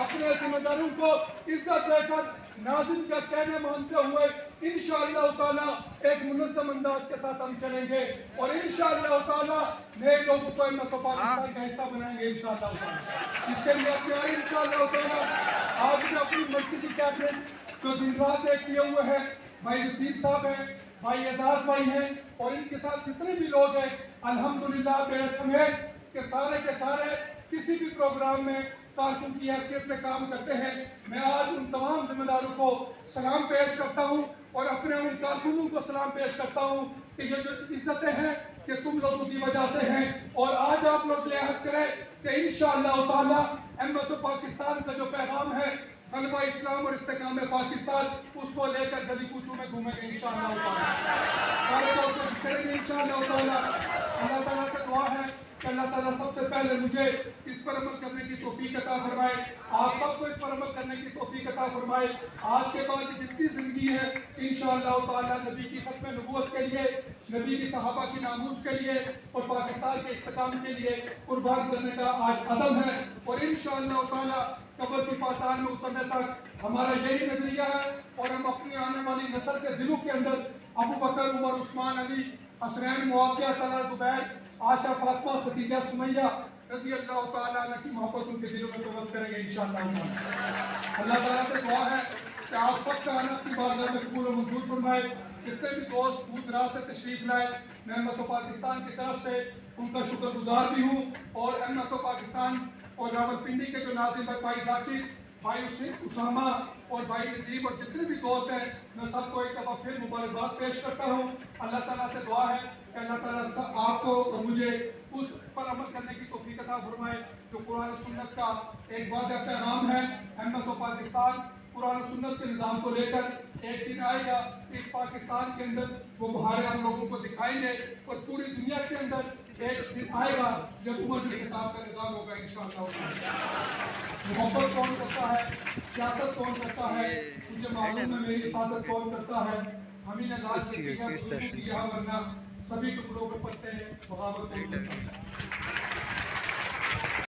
اپنے ذمہ داروں کو عزت دے کر ناظم کا کہنے مانتے ہوئے انشاءاللہ تعالیٰ ایک منظم انداز کے ساتھ ہم چلیں گے اور انشاءاللہ تعالیٰ نئے لوگوں کو پاکستان کا حصہ بنائیں گے انشاءاللہ تعالیٰ. اس کے لیے تیاری انشاءاللہ تعالیٰ. آج بھی اپنی مرکزی کیبنٹ جو دن رات ایک کیے ہوئے ہیں بھائی نصیب صاحب ہیں, بھائی اعزاز بھائی ہیں اور ان کے ساتھ جتنے بھی لوگ ہیں الحمدللہ بے سمیت کہ سارے کے سارے کسی بھی پروگرام میں کارکن کی حیثیت سے کام کرتے ہیں. میں آج ان تمام ذمہ داروں کو سلام پیش کرتا ہوں اور اپنے ان کارکنوں کو سلام پیش کرتا ہوں کہ یہ جو عزتیں ہیں کہ تم لوگوں کی وجہ سے ہیں. اور آج آپ لوگ یہ عہد کریں کہ انشاءاللہ تعالیٰ ایم ایس او پاکستان کا جو پیغام ہے غلبہ اسلام اور استحکام پاکستان اس کو لے کر گلی کوچوں میں گھومیں گے انشاءاللہ تعالیٰ. سارے لوگ کوشش کریں گے انشاءاللہ تعالیٰ. اللہ تعالیٰ سے دعا ہے کہ اللہ تعالیٰ سب سے پہلے مجھے اس پر عمل کرنے کی توفیق عطا فرمائے, آپ سب کو اس پر عمل کرنے کی توفیق عطا فرمائے. آج کے بعد جتنی زندگی ہے انشاءاللہ تعالیٰ نبی کی ختم نبوت کے لیے, نبی کی صحابہ کی ناموس کے لیے اور پاکستان کے استحکام کے لیے قربان کرنے کا آج عزم ہے. اور انشاءاللہ تعالیٰ قبر کی پاتال میں اترنے تک ہمارا یہی نظریہ ہے اور ہم اپنی آنے والی نسل کے دلوں کے اندر ابو بکر, عمر, عثمان, علی, حسنین, معاویہ, طلحہ, زبیر, عائشہ, فاطمہ, خدیجہ, سمیہ رضی اللہ تعالیٰ عنہ کی محبت ان کے دلوں میں پروز کریں گے انشاءاللہ. اللہ تعالیٰ سے دعا ہے کہ آپ سب کا آنا اپنی بارگاہ میں قبول و منظور فرمائے. جتنے بھی دوست دور دراز سے تشریف لائے میں ایم ایس او پاکستان کی طرف سے ان کا شکر گزار بھی ہوں اور ایم ایس او پاکستان اور راولپنڈی کے جو ناظم بھائی ذاکر, بھائی اسامہ اور بھائی ندیب اور جتنے بھی دوست ہیں میں سب کو ایک دفعہ پھر مبارکباد پیش کرتا ہوں. اللہ تعالیٰ سے دعا ہے کہ اللہ تعالیٰ آپ کو اور مجھے اس پر عمل کرنے کی توفیق عطا فرمائے جو قرآن و سنت کا ایک واضح پیغام ہے. ایم ایس او پاکستان قرآن و سنت کے نظام کو لے کر ایک دن آئے گا اس پاکستان کے اندر وہ بہاریں ہم لوگوں کو دکھائیں گے اور پوری دنیا کے اندر ایک دن آئے گا جب عمر کی کتاب کا نظام ہوگا انشاءاللہ. محبت کون کرتا ہے, سیاست کون کرتا ہے, مجھے معلوم ہے میری حفاظت کون کرتا ہے. ہم نے لاش کیا ورنہ سبھی ٹکڑوں کے پتے بغاوت